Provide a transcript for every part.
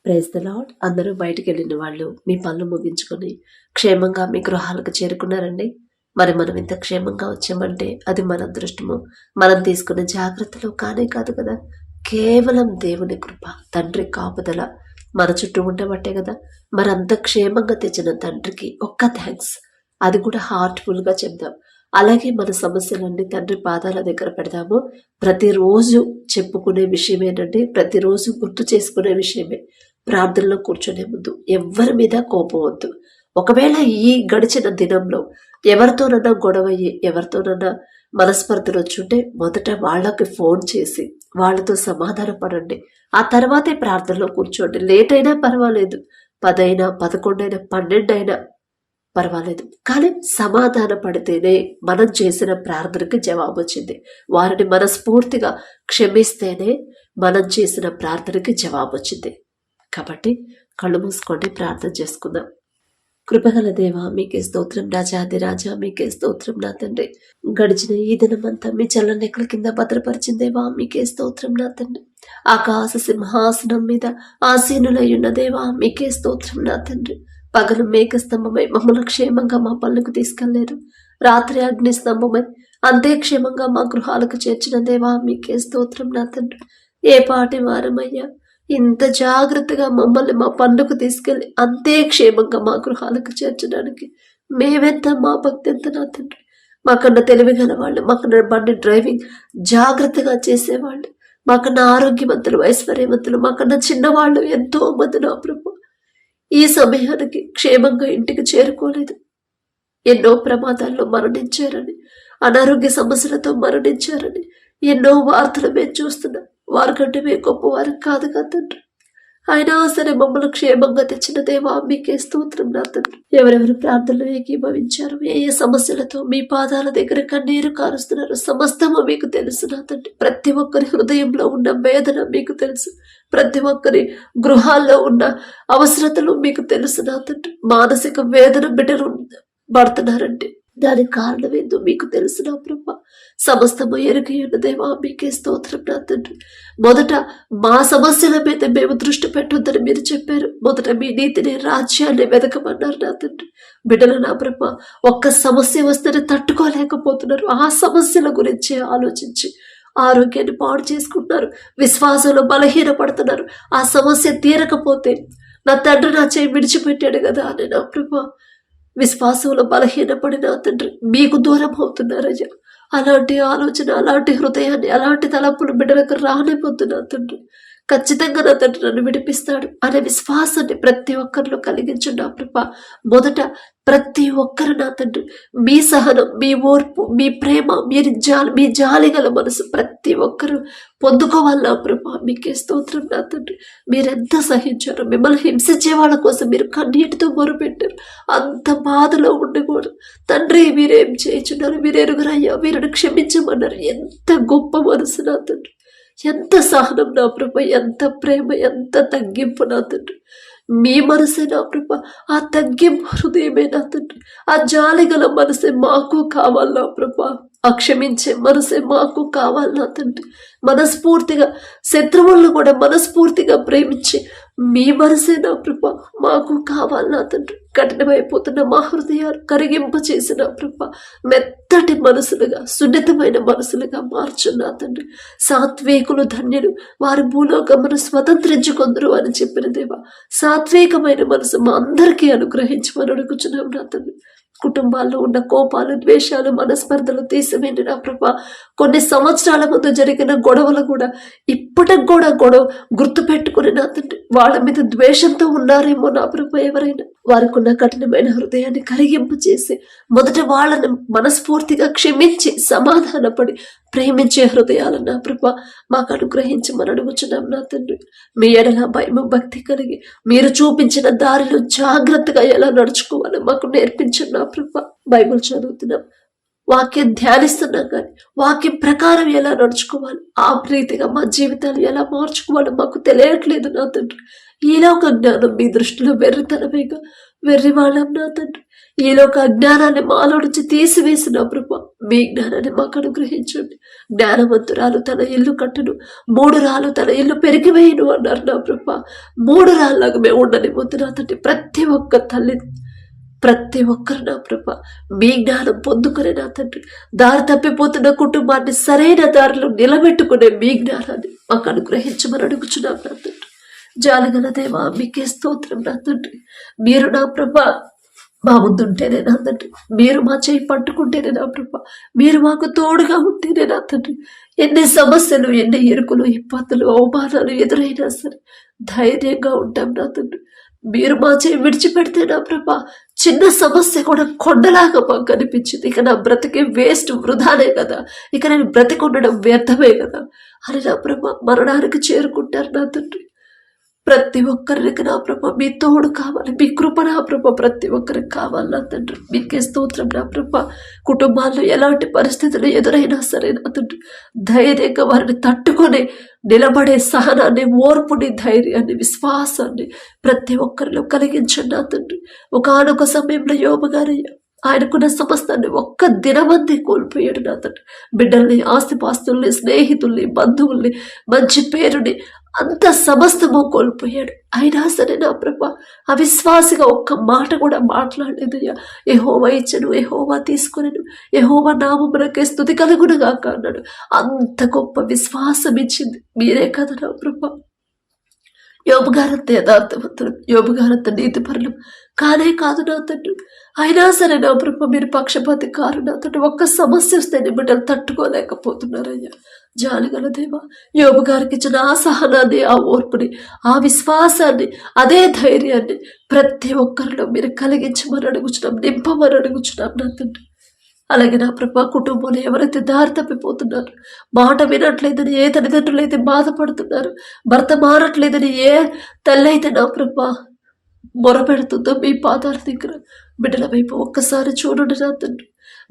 Praise the lord. అందరూ బయటికి వెళ్ళిన వాళ్ళు మీ పనులు ముగించుకొని క్షేమంగా మీ గృహాలకు చేరుకున్నారండి. మరి మనం ఇంత క్షేమంగా వచ్చామంటే అది మన అదృష్టము, మనం తీసుకునే జాగ్రత్తలు కానే కాదు కదా. కేవలం దేవుని కృప, తండ్రి కాపుదల మన చుట్టూ ఉండబట్టే కదా. మరి అంత క్షేమంగా తెచ్చిన తండ్రికి ఒక్క థ్యాంక్స్, అది కూడా హార్ట్ఫుల్గా చెప్దాం. అలాగే మన సమస్యలన్నీ తండ్రి పాదాల దగ్గర పెడదాము. ప్రతిరోజు చెప్పుకునే విషయమేనండి, ప్రతిరోజు గుర్తు చేసుకునే విషయమే. ప్రార్థనలో కూర్చొనే ముందు ఎవరి మీద కోపం వద్దు. ఒకవేళ ఈ గడిచిన దినంలో ఎవరితోనన్నా గొడవయ్యి, ఎవరితోనన్నా మనస్పర్ధలు వచ్చుంటే మొదట వాళ్ళకి ఫోన్ చేసి వాళ్ళతో సమాధాన పడండి. ఆ తర్వాతే ప్రార్థనలో కూర్చోండి. లేట్ అయినా పర్వాలేదు, 10 అయినా 11 అయినా 12 అయినా పర్వాలేదు, కానీ సమాధాన పడితేనే మనం చేసిన ప్రార్థనకి జవాబు వచ్చింది. వారిని మనస్ఫూర్తిగా క్షమిస్తేనే మనం చేసిన ప్రార్థనకి జవాబు వచ్చింది. కాబట్టి కళ్ళు మూసుకోండి, ప్రార్థన చేసుకుందాం. కృపగల దేవ, మీకే స్తోత్రం. రాజాది రాజా, మీకే స్తోత్రం. నా తండ్రి, గడిచిన ఈ దినమంతా మీ చల్లనెక్కల కింద భద్రపరిచిందేవా, మీకే స్తోత్రం. నా తండ్రి, ఆకాశ సింహాసనం మీద ఆసీనులై ఉన్న దేవా, మీకే స్తోత్రం. నా తండ్రి, పగలు మేఘ స్తంభమై మమ్మల్ని క్షేమంగా మా పనులకు తీసుకెళ్లారు. రాత్రి అగ్ని స్తంభమై అంతే క్షేమంగా మా గృహాలకు చేర్చిన దేవా, మీకే స్తోత్రం. నా తండ్రి, ఏ పాటి వారమయ్యా, ఇంత జాగ్రత్తగా మమ్మల్ని మా పనులకు తీసుకెళ్లి అంతే క్షేమంగా మా గృహాలకు చేర్చడానికి మేమెంత, మా భక్తి ఎంత. నా తండ్రి, మాకన్నా తెలివి గల వాళ్ళు, మాకన్నా బండి డ్రైవింగ్ జాగ్రత్తగా చేసేవాళ్ళు, మాకన్నా ఆరోగ్యవంతులు, ఐశ్వర్యవంతులు, మాకన్నా చిన్నవాళ్ళు ఎంతో మంది నా ప్రభు ఈ సమయానికి క్షేమంగా ఇంటికి చేరుకోలేదు. ఎన్నో ప్రమాదాల్లో మరణించారని, అనారోగ్య సమస్యలతో మరణించారని ఎన్నో వార్తలు మేము చూస్తున్నాం. వారికంటే మేము గొప్పవారు కాదు కదా తండ్రి. అయినా సరే మమ్మల్ని క్షేమంగా తెచ్చిన దేవా, మీకే స్తోత్రం. నా తండ్రి, ఎవరెవరు ప్రార్థనలు ఏకీభవించారు, ఏ ఏ సమస్యలతో మీ పాదాల దగ్గర కన్నీరు కారుస్తున్నారు, సమస్తము మీకు తెలుసు. నా తండ్రి, ప్రతి ఒక్కరి హృదయంలో ఉన్న వేదన మీకు తెలుసు, ప్రతి ఒక్కరి గృహాల్లో ఉన్న అవసరతలు మీకు తెలుసు. నా తండ్రి, మానసిక వేదన బిడ్డలు పడుతున్నారంటే దానికి కారణం ఏందో మీకు తెలుసు. నా ప్రభా, సమస్తము ఎరుగి ఉన్న దేవా, మీకే స్తోత్రం. నా తండ్రి, మొదట మా సమస్యల మీద మేము దృష్టి పెట్టొద్దని మీరు చెప్పారు. మొదట మీ నీతిని, రాజ్యాన్ని వెతకమన్నారు. నా తండ్రి, బిడ్డలు నా ప్రభా ఒక్క సమస్య వస్తేనే తట్టుకోలేకపోతున్నారు. ఆ సమస్యల గురించి ఆలోచించి ఆరోగ్యాన్ని పాడు చేసుకుంటున్నారు, విశ్వాసంలో బలహీనపడుతున్నారు. ఆ సమస్య తీరకపోతే నా తండ్రి నా చేయి విడిచిపెట్టాడు కదా అని నా ప్రభా విశ్వాసంలో బలహీనపడిన తండ్రి మీకు దూరం అవుతున్నారయ్యా. అలాంటి ఆలోచన, అలాంటి హృదయాన్ని, అలాంటి తలపులు బిడ్డలకు రానిపోతున్నా తండ్రి. ఖచ్చితంగా నా తండ్రి నన్ను విడిపిస్తాడు అనే విశ్వాసాన్ని ప్రతి ఒక్కరిలో కలిగించండి నా ప్రభా. మొదట ప్రతి ఒక్కరు నా తండ్రి మీ సహనం, మీ ఓర్పు, మీ ప్రేమ, మీ జాలి గల మనసు ప్రతి ఒక్కరు పొందుకోవాలి నా ప్రభా. మీకే స్తోత్రం. నా తండ్రి, మీరెంత సహించారు, మిమ్మల్ని హింసించే వాళ్ళ కోసం మీరు కన్నీటితో మొరుపెట్టారు. అంత బాధలో ఉండకూడదు తండ్రి. మీరేం చేయించున్నారు, మీరు ఎరుగురయ్యా, వీరిని క్షమించమన్నారు. ఎంత గొప్ప మనసు నా తండ్రి, ఎంత సహనం నా ప్రభ, ఎంత ప్రేమ, ఎంత తగ్గింపు నా తండ్రి. మీ మనసే నా ప్రభ, ఆ తగ్గింపు హృదయమే నా తండ్రి, ఆ జాలి గల మనసే మాకు కావాలి నా ప్రభ. ఆ క్షమించే మనసే మాకు కావాలి నా తండ్రి. మనస్ఫూర్తిగా శత్రువులను కూడా మనస్ఫూర్తిగా ప్రేమించి మీ మనసే నా ప్రభ మాకు కావాలి నా తండ్రి. కఠినమైపోతున్న మా హృదయాలు కరిగింప చేసిన ప్రభ మెత్తటి మనసులుగా, సున్నితమైన మనసులుగా మార్చు నా తండ్రి. సాత్వికులు ధన్యులు, వారి భూలోకమును స్వతంత్రించుకొందరు అని చెప్పిన దేవా, సాత్వికమైన మనసు మా అందరికీ అనుగ్రహించమని అడుగుచున్నాం నా తండ్రి. కుటుంబాల్లో ఉన్న కోపాలు, ద్వేషాలు, మనస్పర్ధలు తీసివేయండి నా ప్రభా. కొన్ని సంవత్సరాల ముందు జరిగిన గొడవలు కూడా ఇప్పటికి కూడా గొడవ గుర్తు పెట్టుకుని నా తండ్రి వాళ్ళ మీద ద్వేషంతో ఉన్నారేమో నా ప్రభా. ఎవరైనా వారికి ఉన్న కఠినమైన హృదయాన్ని కరిగింపు చేసి మొదట వాళ్ళని మనస్ఫూర్తిగా క్షమించి సమాధానపడి ప్రేమించే హృదయాలను నా ప్రభా మాకు అనుగ్రహించమని అడుగుచున్నాం నా తండ్రి. మీ ఎడల భయము, భక్తి కలిగి మీరు చూపించిన దారిలో జాగ్రత్తగా ఎలా నడుచుకోవాలో మాకు నేర్పించండి నా ప్రభా. బైబిల్ చదువుతున్నాం, వాక్యం ధ్యానిస్తున్నాం, కానీ వాక్యం ప్రకారం ఎలా నడుచుకోవాలి, ఆ రీతిగా మా జీవితాలు ఎలా మార్చుకోవాలో మాకు తెలియట్లేదు నా తండ్రి. ఈలోక జ్ఞానం మీ దృష్టిలో వెర్రితనమేగా, వెర్రి వాళ్ళం నా తండ్రి. ఈలోక అజ్ఞానాన్ని మాలో నుంచి తీసివేసిన ప్రభా, మీ జ్ఞానాన్ని మాకు అనుగ్రహించండి. జ్ఞానవంతురాలు తన ఇల్లు కట్టును, 3 రాళ్ళు తన ఇల్లు పెరిగివేయను అన్నారు నా ప్రభా. 3 రాళ్ళగా మేము ఉండనివ్వద్దు నా తండ్రి. ప్రతి ఒక్క తల్లి, ప్రతి ఒక్కరు నా ప్రభా మీ జ్ఞానం పొందుకునే నా తండ్రి, దారి తప్పిపోతున్న కుటుంబాన్ని సరైన దారిలో నిలబెట్టుకునే మీ జ్ఞానాన్ని మాకు అనుగ్రహించమని అడుగుచున్నాం నా తండ్రి. జాలగల దేవా, మీకే స్తోత్రం నా తండ్రి. మీరు నా ప్రభా మా ముందుంటేనే నా తండ్రి, మీరు మా చేయి పట్టుకుంటేనే నా ప్రభా, మీరు మాకు తోడుగా ఉంటేనే నా తండ్రి, ఎన్ని సమస్యలు, ఎన్ని ఇరుకులు, ఇబ్బందులు, అవమానాలు ఎదురైనా సరే ధైర్యంగా ఉంటాం నా తండ్రి. మీరు మా చేయి విడిచిపెడితే నా ప్రభా, చిన్న సమస్య కూడా కొండలాగా మాకు కనిపించింది. ఇక నా బ్రతికే వేస్ట్, వృధానే కదా, ఇక నేను బ్రతికుండడం వ్యర్థమే కదా అని నా ప్రభా మరణానికి చేరుకుంటారు నా తండ్రి. ప్రతి ఒక్కరికి నా ప్రభ మీ తోడు కావాలి, మీ కృప నా ప్రభ ప్రతి ఒక్కరికి కావాలి నా తండ్రి. మీకే స్తోత్రం నా ప్రభ. కుటుంబాల్లో ఎలాంటి పరిస్థితులు ఎదురైనా సరే నా తండ్రి, ధైర్యంగా వారిని తట్టుకొని నిలబడే సహనాన్ని, ఓర్పుని, ధైర్యాన్ని, విశ్వాసాన్ని ప్రతి ఒక్కరిలో కలిగించండి నా తండ్రి. ఒకానొక సమయంలో యోబు గారు ఆయనకున్న సమస్తాన్ని ఒక్క దినమంది కోల్పోయాడు నా తండ్రి. బిడ్డల్ని, ఆస్తిపాస్తుల్ని, స్నేహితుల్ని, బంధువుల్ని, మంచి పేరుని, అంత సమస్తము కోల్పోయాడు. అయినా సరే నా ప్రభా అవిశ్వాసిగా ఒక్క మాట కూడా మాట్లాడలేదయ్యా. యెహోవా ఇచ్చను, యెహోవా తీసుకునేను, యెహోవా నామమునకే స్తుతి కలుగునుగాక అన్నాడు. అంత గొప్ప విశ్వాసం ఇచ్చింది మీరే కదా నా ప్రభా. యోబు గారంత యథార్థవంతులు, యోబు గారంత నీతిపరులు కానే కాదు నా తండ్రి. అయినా సరే నా ప్రభ మీరు పక్షపాతి కారు నా తండ్రి. ఒక్క సమస్య వస్తే బిడ్డలు తట్టుకోలేకపోతున్నారయ్యా. జాలిగల దేవా, యోబు గారికి ఇచ్చిన ఆ సహనాన్ని, ఆ ఓర్పుని, ఆ విశ్వాసాన్ని, అదే ధైర్యాన్ని ప్రతి ఒక్కరిలో మీరు కలిగించమని అడుగుచున్నాం, నింపమని అడుగుచున్నాం నా తండ్రి. అలాగే నా ప్రభా కుటుంబంలో ఎవరైతే దారి తప్పిపోతున్నారు, మాట వినట్లేదని ఏ తల్లిదండ్రులు అయితే బాధపడుతున్నారు, భర్త మారట్లేదని ఏ తల్లి అయితే నా ప్రభా మొరపెడుతుందో మీ పాదాల దగ్గర బిడ్డల వైపు ఒక్కసారి చూడండి నా తండ్రి.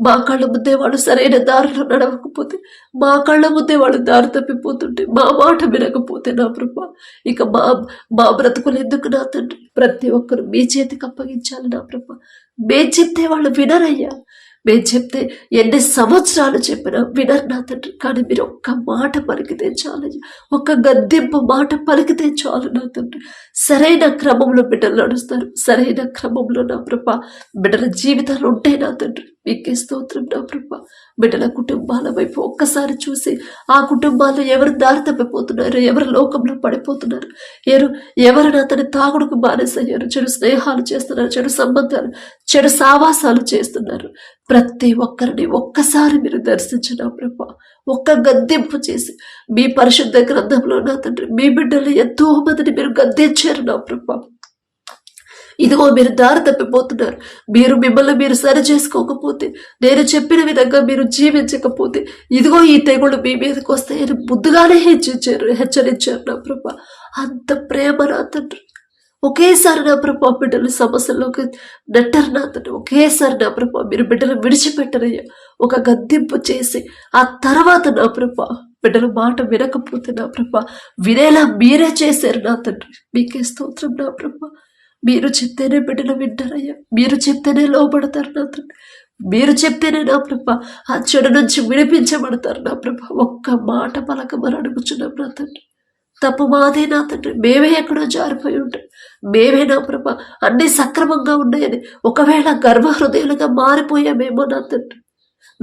మా కళ్ళ ముందే వాళ్ళు సరైన దారిలో నడవకపోతే, మా కళ్ళ ముందే వాళ్ళు దారి తప్పిపోతుంటే, మా మాట వినకపోతే నా ప్రభా ఇక మా మా బ్రతుకులు ఎందుకు నా తండ్రి. ప్రతి ఒక్కరు మీ చేతికి అప్పగించాలి నా ప్రభా. మేం చెప్తే వాళ్ళు వినరయ్యా. మేము చెప్తే ఎన్ని సంవత్సరాలు చెప్పినా వినరు నా తండ్రి. కానీ మీరు ఒక్క మాట పలికితే చాలు, ఒక్క గద్దింపు మాట పలికితే చాలు నా తండ్రి. సరైన క్రమంలో బిడ్డలు నడుస్తారు, సరైన క్రమంలో నా ప్రభా బిడ్డల జీవితాలు ఉంటాయి నా తండ్రి. మీకే స్తోత్రం నా ప్రభా. బిడ్డల కుటుంబాల వైపు ఒక్కసారి చూసి, ఆ కుటుంబాల్లో ఎవరు దారి తప్పిపోతున్నారు, ఎవరు లోకంలో పడిపోతున్నారు, ఎవరు నా తన తాగుడుకు బానిసయ్యారు, చెడు స్నేహాలు చేస్తున్నారు, చెడు సంబంధాలు, చెడు సావాసాలు చేస్తున్నారు, ప్రతి ఒక్కరిని ఒక్కసారి మీరు దర్శించిన ప్రభా. ఒక్క గద్దెంపు చేసి మీ పరిశుద్ధ గ్రంథంలో నా తండ్రి మీ బిడ్డలు ఎంతో మందిని మీరు గద్దెంచారు నా ప్రభా. ఇదిగో మీరు దారి తప్పిపోతున్నారు, మీరు మిమ్మల్ని మీరు సరి చేసుకోకపోతే, నేను చెప్పిన విధంగా మీరు జీవించకపోతే ఇదిగో ఈ తెగుళ్ళు మీ మీదకి వస్తాయని ముందుగానే హెచ్చరించారు నా ప్రభా. అంత ప్రేమ నా తండ్రి. ఒకేసారి నా ప్రభా బిడ్డలు సమస్యల్లోకి నెట్టరు నా తండ్రి. ఒకేసారి నా ప్రభా మీరు బిడ్డలు విడిచిపెట్టరయ్యా. ఒక గద్దింపు చేసి ఆ తర్వాత నా ప్రభా బిడ్డల మాట వినకపోతే నా ప్రభా వినేలా మీరే చేశారు నా తండ్రి. మీకే స్తోత్రం నా ప్రభా. మీరు చెప్తేనే బిడ్డలు వింటారయ్యా, మీరు చెప్తేనే లోబడతారు నా తండ్రి, మీరు చెప్తేనే నా ప్రభా ఆ చెడు నుంచి విడిపించబడతారు నా ప్రభా. ఒక్క మాట పలకమని అడుగుచున్నాం నా తండ్రి. తప్పు మాదే నా తండ్రి, మేమే ఎక్కడో జారిపోయి ఉంటాం, మేమే నా ప్రభా అన్నీ సక్రమంగా ఉన్నాయని ఒకవేళ గర్భహృదయాలుగా మారిపోయామేమో నా తండ్రి.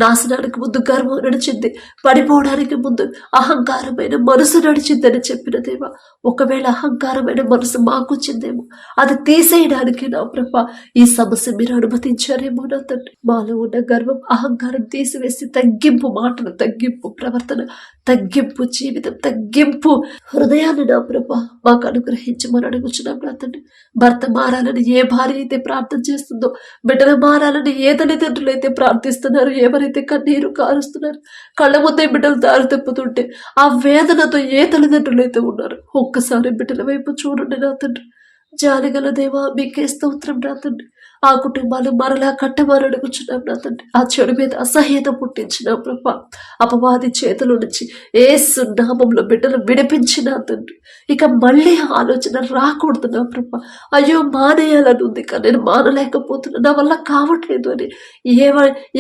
నాశనానికి ముందు గర్వం నడిచింది, పడిపోవడానికి ముందు అహంకారమైన మనసు నడిచిందని చెప్పిన దేవా, ఒకవేళ అహంకారమైన మనసు మాకు వచ్చిందేమో అది తీసేయడానికి నా ప్రభా ఈ సమస్య మీరు అనుమతించారేమో నా తండ్రి. మాలో ఉన్న గర్వం, అహంకారం తీసివేసి తగ్గింపు మాటలు, తగ్గింపు ప్రవర్తన, తగ్గింపు జీవితం, తగ్గింపు హృదయాన్ని నా ప్రభా మాకు అనుగ్రహించమని అడుగుచున్నాం నా తండ్రి. భర్త మారాలని ఏ భార్య అయితే ప్రార్థన చేస్తుందో, బిడ్డలు మారాలని ఏ తల్లిదండ్రులు అయితే ప్రార్థిస్తున్నారు, ఎవరైతే కన్నీరు కారుస్తున్నారు, కళ్ళ ముందే బిడ్డలు దారి తప్పుతుంటే ఆ వేదనతో ఏ తల్లిదండ్రులు అయితే ఉన్నారు ఒక్కసారి బిడ్డల వైపు చూడండి నా తండ్రి. జాలిగల దేవా మీకే స్తోత్రం నా తండ్రి. ఆ కుటుంబాలు మరలా కట్టమని అడుగుచున్నాం నా తండ్రి. ఆ చెడు మీద అసహ్యత పుట్టించిన ప్రభా, అపవాది చేతుల నుంచి యేసు నామములో బిడ్డలు విడిపించిన తండ్రి. ఇక మళ్ళీ ఆలోచన రాకూడదు నా ప్రభా. అయ్యో మానేయాలని ఉంది కానీ నేను మానలేకపోతున్నా, నా వల్ల కావట్లేదు అని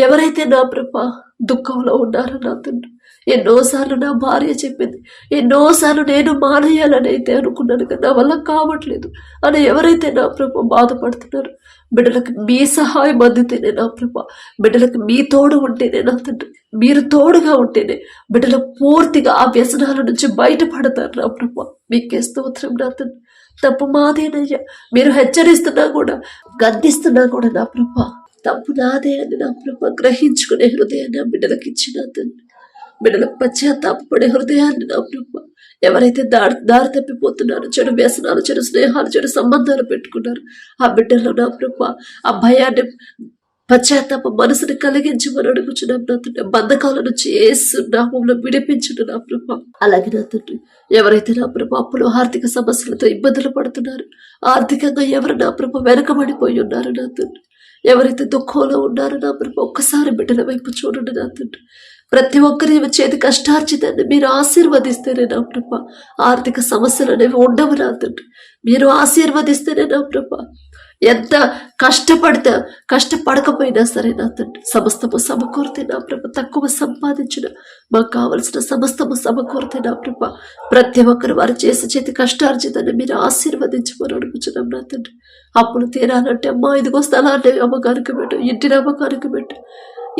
ఎవరైతే నా ప్రభా దుఃఖంలో ఉన్నారో నా తండ్రి, ఎన్నోసార్లు నా భార్య చెప్పింది, ఎన్నోసార్లు నేను మానేయాలని అయితే అనుకున్నాను కదా, నా వల్ల కావట్లేదు అని ఎవరైతే నా ప్రభా బాధపడుతున్నారు, బిడ్డలకు మీ సహాయం అందితేనే నా ప్రభా, బిడ్డలకు మీ తోడు ఉంటేనే నా తండ్రి, మీరు తోడుగా ఉంటేనే బిడ్డలు పూర్తిగా ఆ వ్యసనాల నుంచి బయటపడతారు నా ప్రభా. మీకే స్తోత్రం నా తండ్రి. తప్పు మాదేనయ్యా, మీరు హెచ్చరిస్తున్నా కూడా గద్దిస్తున్నా కూడా నా ప్రభా తప్పు నాదే అని నా ప్రభా గ్రహించుకునే హృదయాన్ని బిడ్డలకు ఇచ్చిన తండ్రి. బిడ్డలకు పశ్చాత్తాపడే హృదయాన్ని నా ప్రభా, ఎవరైతే దారి తప్పిపోతున్నారు, చెడు వ్యసనాలు, చెడు స్నేహాలు, చెడు సంబంధాలు పెట్టుకున్నారు, ఆ బిడ్డలో నా ప్రభా ఆ భయాన్ని, పశ్చాత్తాప మనసుని కలిగించమని అడుగుచున్నాం నా తండ్రి. బంధకాల నుంచి యేసు నామములో విడిపించును నా ప్రభా. అలాగే నా తండ్రి, ఎవరైతే నా ప్రభా అప్పులు, ఆర్థిక సమస్యలతో ఇబ్బందులు పడుతున్నారు, ఆర్థికంగా ఎవరు నా ప్రభా వెనకబడిపోయి ఉన్నారు నా తండ్రి, ఎవరైతే దుఃఖంలో ఉన్నారో నా ప్రభా ఒక్కసారి బిడ్డల వైపు చూడండి నా తండ్రి. ప్రతి ఒక్కరి చేతి కష్టార్జితాన్ని మీరు ఆశీర్వదిస్తేనే నా ప్రభా ఆర్థిక సమస్యలు అనేవి ఉండవు నా తండ్రి. మీరు ఆశీర్వదిస్తేనే నా ప్రభా ఎంత కష్టపడకపోయినా సరే నా తండ్రి సమస్తము సమకూరితే నా ప్రభ, తక్కువ సంపాదించిన మాకు కావలసిన సమస్తము సమకూరితే నా ప్రభ, ప్రతి ఒక్కరు వారు చేతి కష్టార్జితాన్ని మీరు ఆశీర్వదించమని అడుగుచున్నాం నా తండ్రి. అప్పులు తీరాలంటే అమ్మా ఇదిగో స్థలాన్ని అమ్మకానికి పెట్టు, ఇంటిని అమ్మకానికి పెట్టు,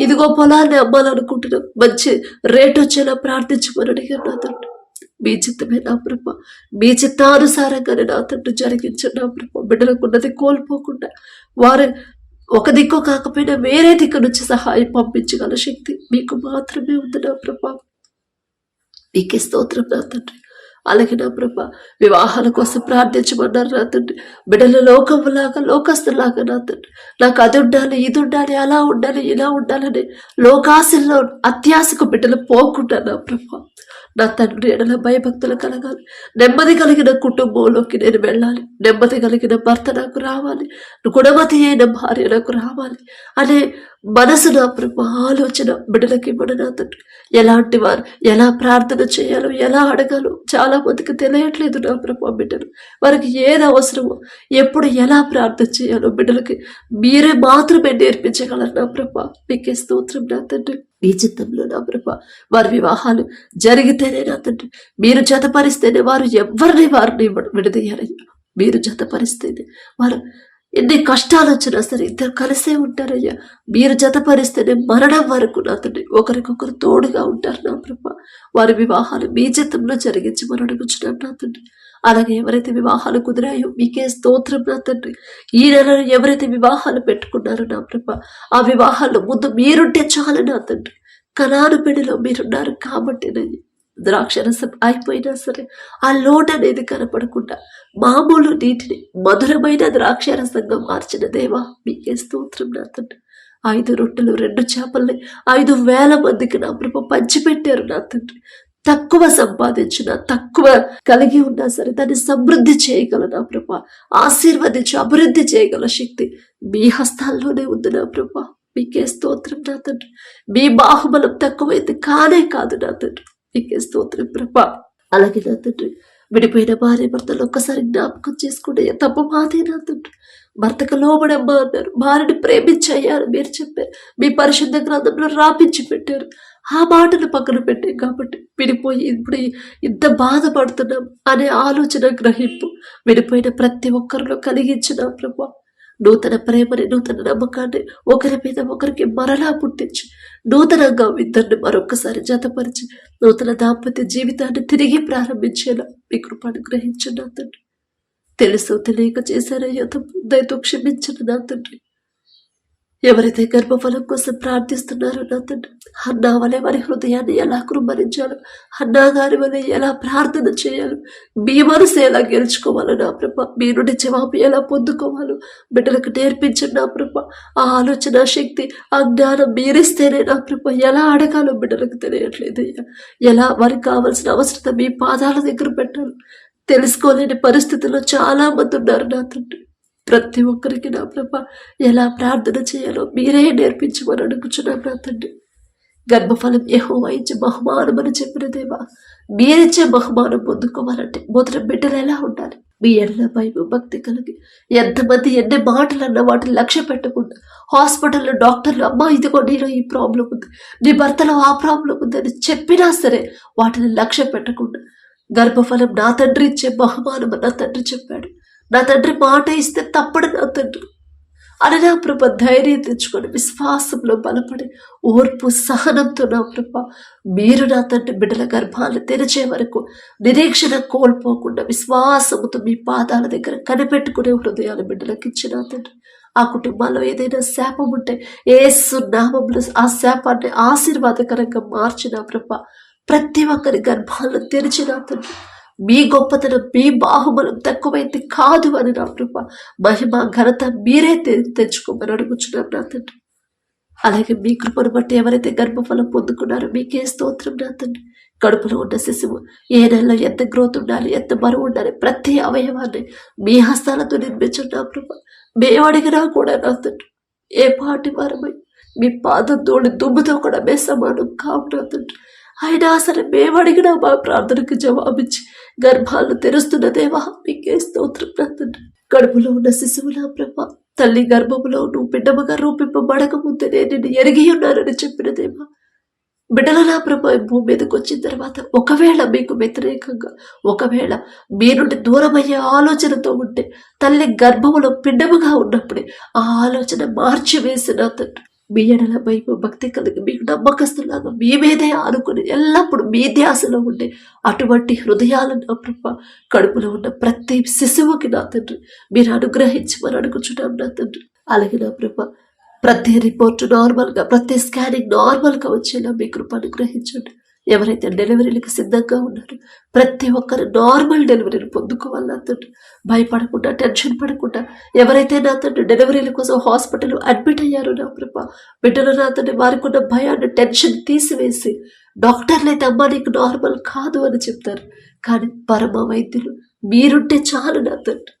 ఇదిగో పొలాన్ని అమ్మాలనుకుంటున్నాం, మంచి రేటు వచ్చేలా ప్రార్థించమని అడిగారు నా తండ్రి. మీ చిత్తమే నా ప్రభ, మీ చిత్తానుసారంగానే నా తండ్రి జరిగించండి నా ప్రభ. బిడ్డలకు ఉన్నది కోల్పోకుండా వారు ఒక దిక్కు కాకపోయినా వేరే దిక్కు నుంచి సహాయం పంపించగల శక్తి మీకు మాత్రమే ఉంది నా ప్రభ. మీకే స్తోత్రం నా తండ్రి. అలాగే నా ప్రభ వివాహాల కోసం ప్రార్థించమన్నారు నా తండ్రి. బిడ్డల లోకములాగా, లోకస్తులాగా నా తండ్రి, నాకు అది ఉండాలి, ఇది ఉండాలి, అలా ఉండాలి, ఇలా ఉండాలని లోకాశల్లో అత్యాశకు బిడ్డలు పోకుండా నా ప్రభ, నా తండ్రి ఎడల భయభక్తులు కలగాలి, నెమ్మది కలిగిన కుటుంబంలోకి నేను వెళ్ళాలి, నెమ్మది కలిగిన భర్త నాకు రావాలి, గుణమతి అయిన భార్య నాకు రావాలి అనే మనసు నా ప్రభు ఆలోచన బిడ్డలకి ఇవ్వడం నా తండ్రి. ఎలాంటి వారు ఎలా ప్రార్థన చేయాలో, ఎలా అడగాలో చాలా మందికి తెలియట్లేదు నా ప్రభు. బిడ్డలు వారికి ఏది అవసరమో, ఎప్పుడు ఎలా ప్రార్థన చేయాలో బిడ్డలకి మీరే మాత్రమే నేర్పించగలరు నా ప్రభు. మీకే స్తోత్రం నా తండ్రి. మీ చిత్తంలో నా ప్రభ వారి వివాహాలు జరిగితేనే నా తండ్రి, మీరు జతపరిస్తేనే వారు ఎవరిని వారిని విడదీయాలయ్యా. మీరు జతపరిస్తేనే వారు ఎన్ని కష్టాలు వచ్చినా సరే ఇద్దరు కలిసే ఉంటారయ్యా. మీరు జతపరిస్తేనే మరణం వరకు నా తండ్రి ఒకరికొకరు తోడుగా ఉంటారు నా ప్రభ. వారి వివాహాలు మీ చిత్తంలో జరిగించమని అడుగుచున్నాం నా తండ్రి. అలాగే ఎవరైతే వివాహాలు కుదిరాయో మీకే స్తోత్రం నా తండ్రి. ఈ నెలలో ఎవరైతే వివాహాలు పెట్టుకున్నారో నా ప్రభ, ఆ వివాహాల్లో ముందు మీరుంటే చాలు నా తండ్రి. కనాను పెళ్లిలో మీరున్నారు కాబట్టి ద్రాక్షరసం అయిపోయినా సరే ఆ లోటు అనేది కనపడకుండా మామూలు నీటిని మధురమైన ద్రాక్షరసంగా మార్చిన దేవా మీకే స్తోత్రం నా తండ్రి. 5 రొట్టెలు 2 చేపల్ని 5,000 మందికి నా ప్రభ పంచిపెట్టారు నా తండ్రి. తక్కువ సంపాదించిన, తక్కువ కలిగి ఉన్నా సరే దాన్ని సమృద్ధి చేయగల నా ప్రభ, ఆశీర్వదించి అభివృద్ధి చేయగల శక్తి మీ హస్తాల్లోనే ఉంది నా ప్రభ. మీకే స్తోత్రం నా తండ్రి. మీ బాహుబలం తక్కువైతే కానే కాదు నా తండ్రి. మీకే స్తోత్రం ప్రభ. అలాగే నా తండ్రి విడిపోయిన భార్య భర్తలు ఒక్కసారి జ్ఞాపకం చేసుకుంటే తప్పు మాదే నా తండ్రి. భర్తకు లోబడమ్మా అన్నారు, భార్యని ప్రేమించయ్యారు మీరు చెప్పారు, మీ పరిశుద్ధ గ్రంథంలో రాపించి పెట్టారు. ఆ మాటను పక్కన పెట్టాం కాబట్టి విడిపోయి ఇప్పుడు ఇంత బాధపడుతున్నాం అనే ఆలోచన, గ్రహింపు విడిపోయిన ప్రతి ఒక్కరిలో కలిగించిన ప్రభా. నూతన ప్రేమని, నూతన నమ్మకాన్ని ఒకరి మీద ఒకరికి మరలా పుట్టించి నూతనంగా ఇద్దరిని మరొకసారి జతపరిచి నూతన దాంపత్య జీవితాన్ని తిరిగి ప్రారంభించేలా మీ కృపను గ్రహించండి నా తండ్రి. తెలుసో తెలియక చేశారయ్యా తప్పు, దయతో క్షమించండి నా తండ్రి. ఎవరైతే గర్భఫలం కోసం ప్రార్థిస్తున్నారో నా తండ్రి, హన్నా వలె వారి హృదయాన్ని ఎలా కృంభరించాలో, హన్నా గారి వలె ఎలా ప్రార్థన చేయాలో, మీ మనసు ఎలా గెలుచుకోవాలో నా ప్రభ, మీ నుండి జవాబు ఎలా పొందుకోవాలో బిడ్డలకు నేర్పించండి నా ప్రభ. ఆ ఆలోచన శక్తి, ఆ జ్ఞానం మీరిస్తేనే నా ప్రభ. ఎలా అడగాలో బిడ్డలకు తెలియట్లేదు అయ్యా. ఎలా వారికి కావాల్సిన అవసరత మీ పాదాల దగ్గర పెట్టాలి, తెలుసుకోలేని పరిస్థితుల్లో చాలా మంది ఉన్నారు నా తండ్రి. ప్రతి ఒక్కరికి నా ప్రభ ఎలా ప్రార్థన చేయాలో మీరే నేర్పించమని అడుగుచున్నాను నా తండ్రి. గర్భఫలం యెహోవా ఇచ్చే బహుమానం అని చెప్పిన దేవా, మీరిచ్చే బహుమానం పొందుకోవాలంటే మొదట బిడ్డలు ఎలా ఉండాలి? మీ ఎడల భయం భక్తి కలిగి ఎంతమంది ఎన్ని మాటలు అన్న వాటిని లక్ష్య పెట్టకుండా హాస్పిటల్లో డాక్టర్లు అమ్మా ఇదిగో నీలో ఈ ప్రాబ్లం ఉంది, నీ భర్తలో ఆ ప్రాబ్లం ఉంది అని చెప్పినా సరే వాటిని లక్ష్య పెట్టకుండా గర్భఫలం నా తండ్రి ఇచ్చే బహుమానం నా తండ్రి చెప్పాడు, నా తండ్రి మాట ఇస్తే తప్పడు నా తండ్రి అని నా ప్రభ ధైర్యం తెచ్చుకొని విశ్వాసంలో బలపడి ఓర్పు సహనంతో నా ప్రభ మీరు నా తండ్రి బిడ్డల గర్భాలు తెరిచే వరకు నిరీక్షణ కోల్పోకుండా విశ్వాసముతో మీ పాదాల దగ్గర కనిపెట్టుకునే హృదయాలు బిడ్డలకు ఇచ్చిన తండ్రి. ఆ కుటుంబాల్లో ఏదైనా శాపం ఉంటే యేసు నామములో ఆ శాపాన్ని ఆశీర్వాదకరంగా మార్చిన ప్రభ ప్రతి ఒక్కరి గర్భాలను తెరిచిన తండ్రి. మీ గొప్పతనం మీ బాహుబలం తక్కువైంది కాదు అని నా కృప మహిమ ఘనత మీరే తెచ్చుకోమని అడుగుచున్నాం నా తండ్రి. అలాగే మీ కృపను బట్టి ఎవరైతే గర్భఫలం పొందుకున్నారో మీకే స్తోత్రం నా తండ్రి. కడుపులో ఉన్న శిశువు ఏ నెలలో ఎంత గ్రోత్ ఉండాలి, ఎంత బరువు ఉండాలి, ప్రతి అవయవాన్ని మీ హస్తాలతో నిర్మించండి నా కృప. మేము అడిగినా కూడా నా తండ్రి ఏ పాటి వారమై మీ పాదం తోడి దుమ్ముతో కూడా మే సమానం కావు నా తండ్రి. అయినా సరే మేము అడిగినా మా ప్రార్థనకు జవాబిచ్చి గర్భాలను తెరుస్తున్న దేవా మీకే స్తోత్రం నా తండ్రి. కడుపులో ఉన్న శిశువుల ప్రభ తల్లి గర్భములో నువ్వు బిడ్డముగా రూపింపబడక ముందే నేను నిన్ను ఎరిగి ఉన్నానని చెప్పిన దేవా, బిడ్డల నా ప్రభ భూమి మీదకి వచ్చిన తర్వాత ఒకవేళ మీకు వ్యతిరేకంగా ఒకవేళ మీ నుండి దూరమయ్యే ఆలోచనతో ఉంటే తల్లి గర్భములో పిండముగా ఉన్నప్పుడే ఆ ఆలోచన మార్చివేసిన తండ్రి. మీ ఎడల భయము భక్తి కలిగి మీకు నమ్మకస్తులాగా మీ మీదే ఆనుకుని ఎల్లప్పుడూ మీ ధ్యాసలో ఉండే అటువంటి హృదయాలను నా ప్రభ కడుపులో ఉన్న ప్రతి శిశువుకి నా తండ్రి మీరు అనుగ్రహించమని అడుగుచున్నాం నా తండ్రి. అలాగే నా ప్రభ ప్రతి రిపోర్టు నార్మల్గా ప్రతి స్కానింగ్ నార్మల్గా వచ్చేలా మీ కృప అనుగ్రహించండి. ఎవరైతే డెలివరీలకు సిద్ధంగా ఉన్నారో ప్రతి ఒక్కరు నార్మల్ డెలివరీని పొందుకోవాలి నా తండ్రి. భయపడకుండా టెన్షన్ పడకుండా ఎవరైతే నా తండ్రి డెలివరీల కోసం హాస్పిటల్ అడ్మిట్ అయ్యారో నా ప్రభ బిడ్డలు నా తండ్రి వారికి ఉన్న భయాన్ని టెన్షన్ తీసివేసి డాక్టర్లు అయితే అమ్మ నీకు నార్మల్ కాదు అని చెప్తారు, కానీ పరమ వైద్యులు మీరుంటే చాలు నా తండ్రి.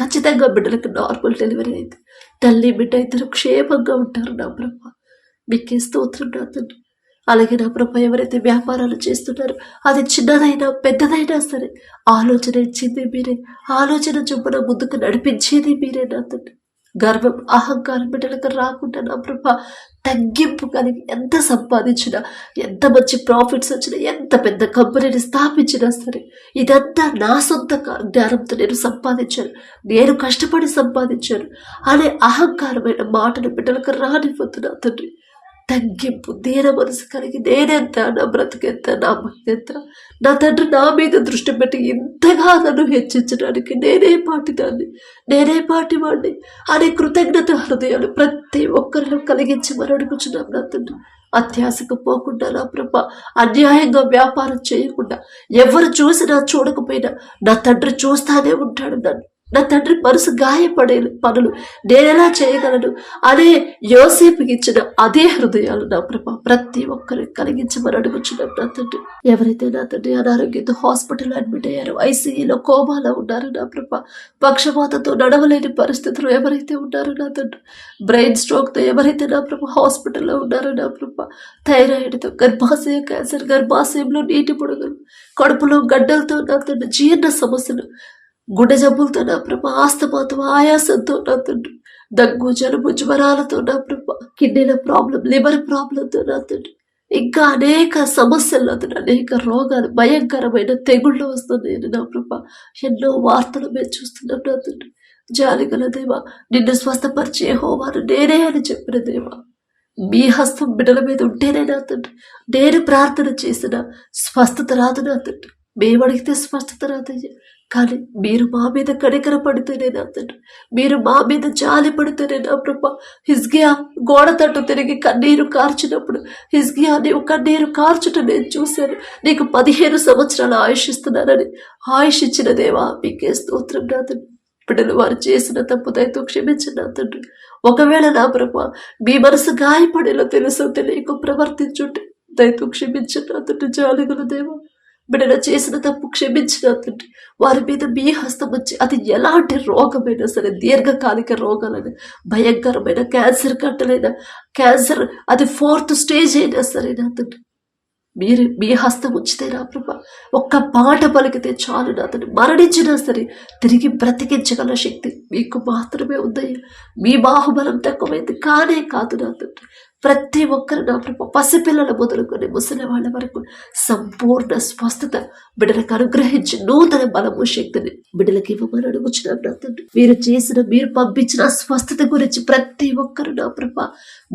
ఖచ్చితంగా బిడ్డలకు నార్మల్ డెలివరీ అయితే తల్లి బిడ్డ ఇద్దరు క్షేమంగా ఉంటారు నా ప్రభ. మీకే స్తోత్రం నా తండ్రి. అలాగే నా ప్రభ ఎవరైతే వ్యాపారాలు చేస్తున్నారో అది చిన్నదైనా పెద్దదైనా సరే ఆలోచన ఇచ్చింది మీరే, ఆలోచన చొప్పున ముందుకు నడిపించేది మీరే నా తండ్రి. గర్వం అహంకారం బిడ్డలకు రాకుండా నా ప్రభ తగ్గింపు కలిగి ఎంత సంపాదించినా ఎంత మంచి ప్రాఫిట్స్ వచ్చినా ఎంత పెద్ద కంపెనీని స్థాపించినా సరే ఇదంతా నా సొంత జ్ఞానంతో నేను సంపాదించాను, నేను కష్టపడి సంపాదించాను అనే అహంకారమైన మాటను బిడ్డలకు రానిపోతున్నా తండ్రి. తగ్గింపు దీన మనసు కలిగి నేనెంత, నా బ్రతుకెంత, నా భక్తి ఎంత, నా తండ్రి నా మీద దృష్టి పెట్టి ఇంతగా నన్ను హెచ్చించడానికి నేనే పాటివాడిని అనే కృతజ్ఞత హృదయాలు ప్రతి ఒక్కరిలో కలిగించమని అడుగుచున్నాం నా తండ్రి. అత్యాశకు పోకుండా నా ప్రభ అన్యాయంగా వ్యాపారం చేయకుండా ఎవరు చూసినా చూడకపోయినా నా తండ్రి చూస్తానే ఉంటాడు నన్ను. నా తండ్రి మనసు గాయపడే పనులు నేనెలా చేయగలను అనే యోసేపుకి ఇచ్చిన అదే హృదయాలు నా ప్రభ ప్రతి ఒక్కరికి కలిగించమని అడుగుచున్నాం నా తండ్రి. ఎవరైతే నా తండ్రి అనారోగ్యంతో హాస్పిటల్లో అడ్మిట్ అయ్యారో, ఐసీయూలో కోమాలో ఉన్నారు నా ప్రభ, పక్షపాతంతో నడవలేని పరిస్థితులు ఎవరైతే ఉన్నారో నా తండ్రి, బ్రెయిన్ స్ట్రోక్తో ఎవరైతే నా ప్రభ హాస్పిటల్లో ఉన్నారో నా ప్రభ, థైరాయిడ్తో, గర్భాశయ క్యాన్సర్, గర్భాశయంలో నీటి పొడుగులు, కడుపులో గడ్డలతో నా తండ్రి, జీర్ణ సమస్యలు, గుండె జబ్బులతో నా ప్రభ, ఆస్తమాతో, ఆయాసంతో నా తండ్రి, దగ్గు జలుబు జ్వరాలతో నా ప్రభ, కిడ్నీల ప్రాబ్లం, లివర్ ప్రాబ్లంతో నా తండ్రి, ఇంకా అనేక సమస్యలతో అనేక రోగాలు భయంకరమైన తెగుళ్ళు వస్తున్నాయని నా ప్రభ ఎన్నో వార్తలు మేము చూస్తున్నాం నా తండ్రి. జాలిగల దేవా, నిన్ను స్వస్థపరిచే యెహోవాను నేనే అని చెప్పిన దేవా, మీ హస్తం బిడ్డల మీద ఉంటేనే నా తండ్రి నేను ప్రార్థన చేసిన స్వస్థత రాదు నా తండ్రి. మేము అడిగితే స్వస్థత రాదయ్యా, కానీ మీరు మా మీద కనికర పడితేనే నా తండ్రి, మీరు మా మీద జాలి పడితేనే నా ప్రభ. హిజ్కియా గోడ తట్టు తిరిగి కన్నీరు కార్చినప్పుడు హిజ్కియా నీవు కన్నీరు కార్చుట నేను చూశాను, నీకు 15 సంవత్సరాలు ఆయుష్ ఇస్తున్నానని ఆయుష్ ఇచ్చిన దేవా మీకే స్తోత్రం నా తండ్రి. బిడ్డలు వారు చేసిన తప్పు దయతో క్షమించిన నా తండ్రి. ఒకవేళ నా ప్రభ మీ మనసు గాయపడేలా తెలుసో తెలియక ప్రవర్తించుంటే దయతో క్షమించిన నా తండ్రి. జాలిగల దేవా, బిడ్డలు చేసిన తప్పు క్షమించిన తండ్రి, వారి మీద మీ హస్తం వచ్చి అది ఎలాంటి రోగమైనా సరే, దీర్ఘకాలిక రోగాలైనా, భయంకరమైన క్యాన్సర్ కట్టలైనా, క్యాన్సర్ అది 4th స్టేజ్ అయినా సరే నా తండ్రి, మీరు మీ హస్తం ఉంచితే నా ప్రభా, ఒక్క మాట పలికితే చాలు నా తండ్రి, మరణించినా సరే తిరిగి బ్రతికించగల శక్తి మీకు మాత్రమే ఉందయ్యా. మీ బాహుబలం తక్కువైంది కానే కాదు నా తండ్రి. ప్రతి ఒక్కరు నా ప్రభా, పసిపిల్లల మొదలుకొని ముసలి వాళ్ళ వరకు సంపూర్ణ స్వస్థత బిడ్డలకు అనుగ్రహించి నూతన బలము శక్తిని బిడ్డలకు ఇవ్వమని అడుగుచున్నాం నా తండ్రి. మీరు పంపించిన స్వస్థత గురించి ప్రతి ఒక్కరు నా ప్రభా